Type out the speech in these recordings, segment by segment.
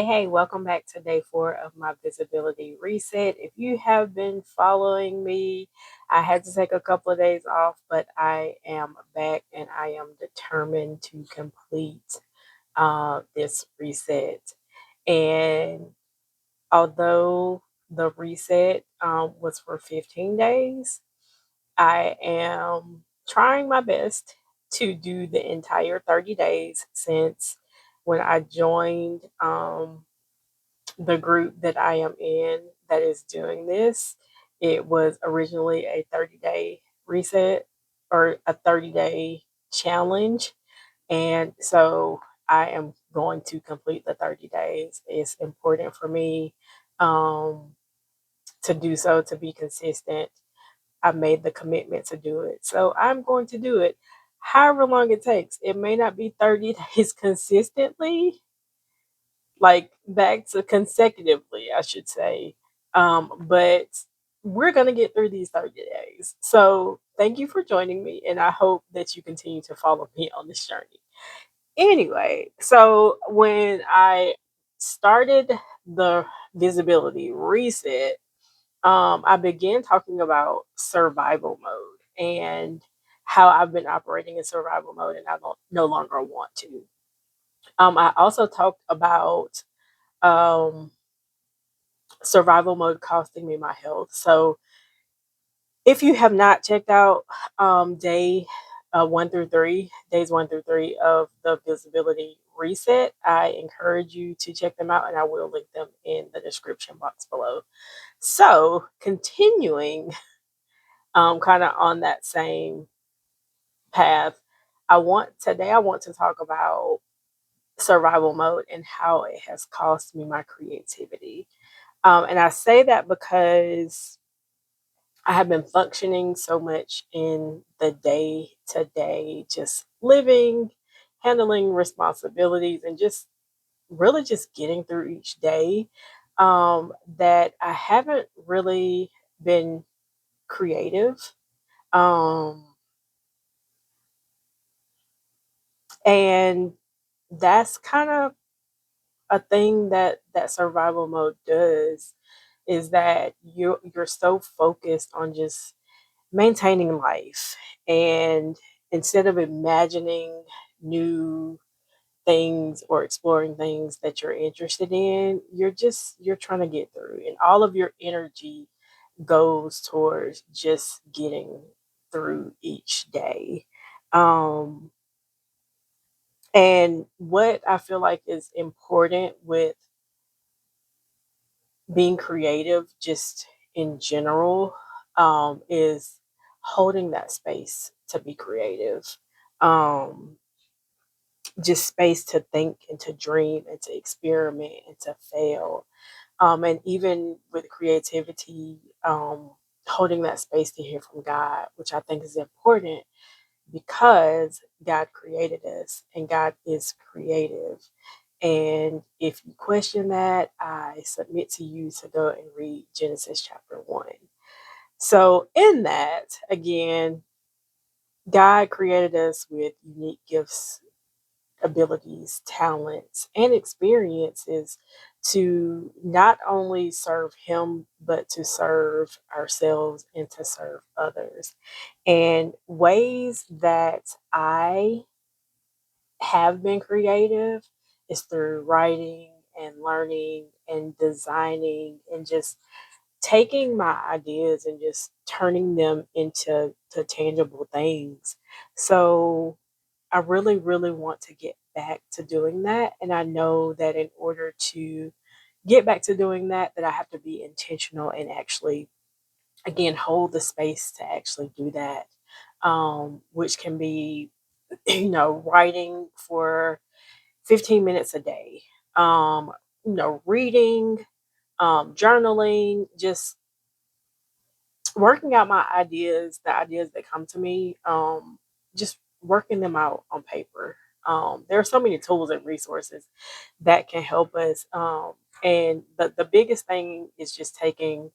Hey, welcome back to day 4 of my visibility reset. If you have been following me, I had to take a couple of days off, but I am back and I am determined to complete this reset. And although the reset was for 15 days, I am trying my best to do the entire 30 days since when I joined. The group that I am in that is doing this, it was originally a 30-day reset or a 30-day challenge. And so I am going to complete the 30 days. It's important for me um, to do so, to be consistent. I made the commitment to do it. So I'm going to do it however long it takes. It may not be 30 days consistently, like back to consecutively, I should say. But we're going to get through these 30 days. So thank you for joining me, and I hope that you continue to follow me on this journey. Anyway, so when I started the visibility reset, I began talking about survival mode and how I've been operating in survival mode and I don't no longer want to. I also talked about um, survival mode costing me my health. So if you have not checked out day 1 through 3, days 1 through 3 of the visibility reset, I encourage you to check them out and I will link them in the description box below. So continuing kind of on that same path, I want to talk about survival mode and how it has cost me my creativity. And I say that because I have been functioning so much in the day to day, just living, handling responsibilities, and just really just getting through each day, that I haven't really been creative. Um, and that's kind of a thing that survival mode does, is that you're so focused on just maintaining life, and instead of imagining new things or exploring things that you're interested in, you're trying to get through, and all of your energy goes towards just getting through each day. um and what I feel like is important with being creative just in general, is holding that space to be creative. Um, just space to think and to dream and to experiment and to fail. And even with creativity, holding that space to hear from God, which I think is important because God created us and God is creative. And if you question that, I submit to you to go and read Genesis chapter 1. So, in that, again, God created us with unique gifts, abilities, talents, and experiences to not only serve Him, but to serve ourselves and to serve others. And ways that I have been creative is through writing and learning and designing and just taking my ideas and just turning them into tangible things. So I really, really want to get back to doing that. And I know that in order to get back to doing that, that I have to be intentional and actually, again, hold the space to actually do that. Which can be, writing for 15 minutes a day, um, reading, journaling, just working out my ideas, the ideas that come to me, just working them out on paper. There are so many tools and resources that can help us. And the biggest thing is just taking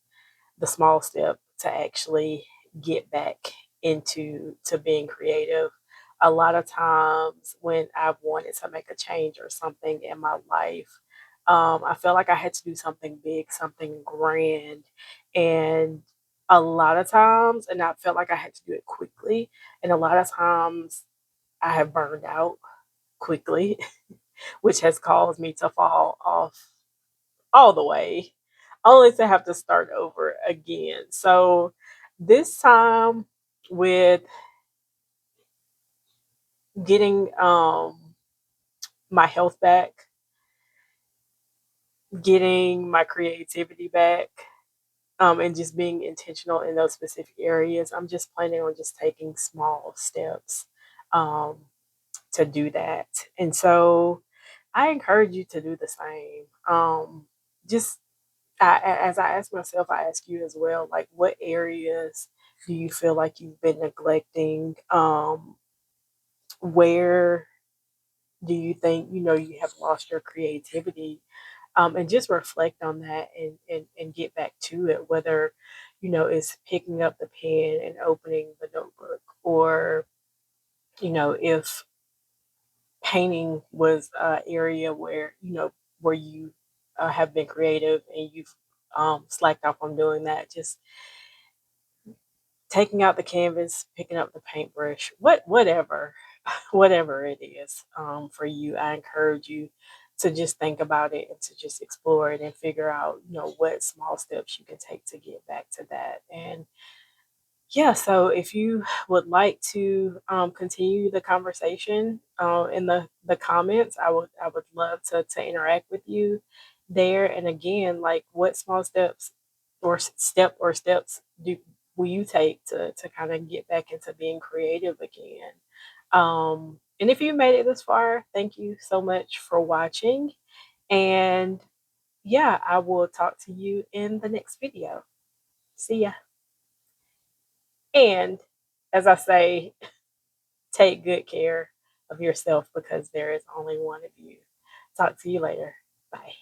the small step to actually get back into to being creative. A lot of times when I've wanted to make a change or something in my life, I felt like I had to do something big, something grand, and a lot of times, and I felt like I had to do it quickly, and a lot of times I have burned out quickly, which has caused me to fall off all the way, only to have to start over again. So this time with getting my health back, getting my creativity back, and just being intentional in those specific areas, I'm just planning on just taking small steps um, to do that. And so I encourage you to do the same. Just as I ask myself, I ask you as well, like what areas do you feel like you've been neglecting? Where do you think, you have lost your creativity? And just reflect on that and get back to it, whether, it's picking up the pen and opening the notebook, or, if painting was an area where, where you have been creative and you've slacked off on doing that, just taking out the canvas, picking up the paintbrush, whatever, whatever it is for you, I encourage you to just think about it and to just explore it and figure out, what small steps you can take to get back to that. And yeah, so if you would like to continue the conversation in the comments, I would love to interact with you there. And again, like what small steps or steps will you take to kind of get back into being creative again? And if you made it this far, thank you so much for watching. And yeah, I will talk to you in the next video. See ya. And as I say, take good care of yourself because there is only one of you. Talk to you later. Bye.